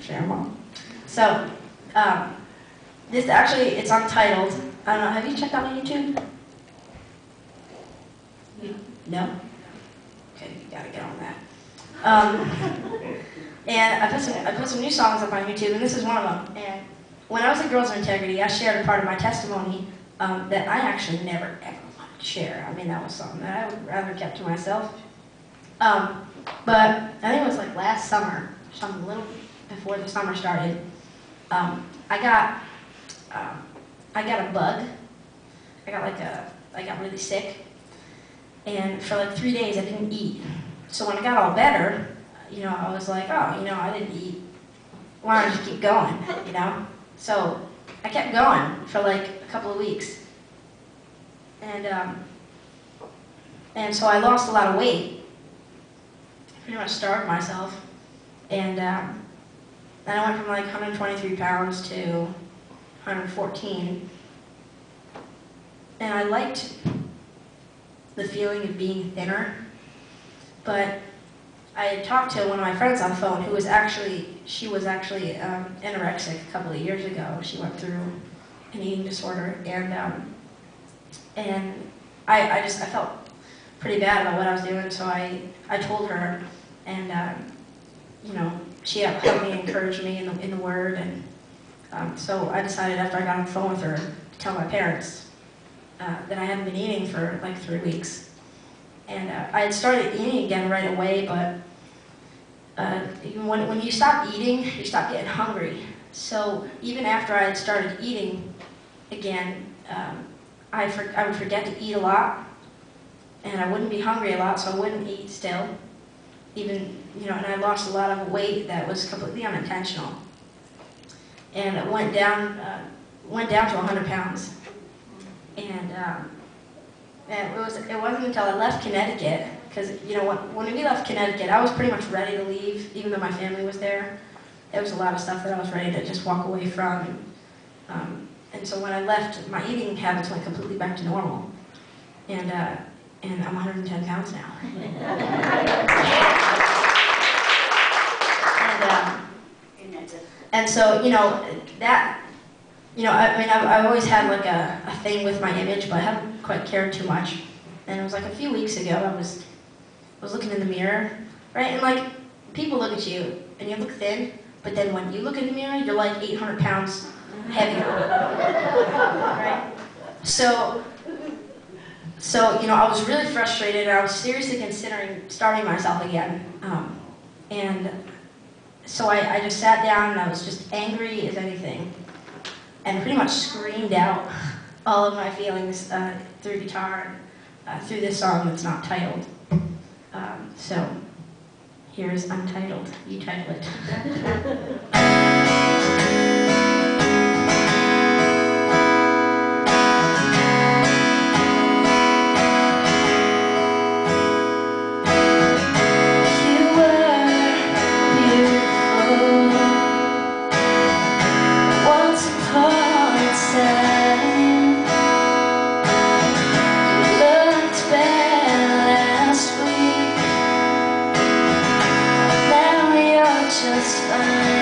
share them all. So, this actually, it's Untitled. I don't know, have you checked out my YouTube? No? Okay, you gotta get on that. And I put some new songs up on YouTube, and this is one of them. And when I was at Girls of Integrity, I shared a part of my testimony that I actually never ever wanted to share. I mean, that was something that I would rather kept to myself. But I think it was like last summer, something a little before the summer started. I got a bug. I got really sick, and for like 3 days I didn't eat. So when I got all better, you know, I was like, oh, you know, I didn't eat. Why don't I just keep going, you know? So I kept going for like a couple of weeks, and so I lost a lot of weight. Pretty much starved myself, and then I went from like 123 pounds to 114, and I liked the feeling of being thinner, but I had talked to one of my friends on the phone who was actually, anorexic a couple of years ago. She went through an eating disorder, and I felt pretty bad about what I was doing, so I told her, and you know, she helped me, encourage me in the Word, and so I decided after I got on the phone with her to tell my parents that I hadn't been eating for like 3 weeks, and I had started eating again right away, but when you stop eating, you stop getting hungry. So even after I had started eating again, I would forget to eat a lot, and I wouldn't be hungry a lot, so I wouldn't eat still. Even, you know, and I lost a lot of weight that was completely unintentional. And it went down to 100 pounds. And it wasn't until I left Connecticut, because, you know, when we left Connecticut, I was pretty much ready to leave, even though my family was there. There was a lot of stuff that I was ready to just walk away from. And so when I left, my eating habits went completely back to normal. And I'm 110 pounds now. And so, you know, that, you know, I mean, I've always had like a thing with my image, but I haven't quite cared too much. And it was like a few weeks ago, I was looking in the mirror, right? And like, people look at you, and you look thin, but then when you look in the mirror, you're like 800 pounds heavier, right? So, you know, I was really frustrated, and I was seriously considering starving myself again. And so I just sat down, and I was just angry as anything, and pretty much screamed out all of my feelings through guitar, through this song that's not titled. So here's Untitled. You title it. Just fine.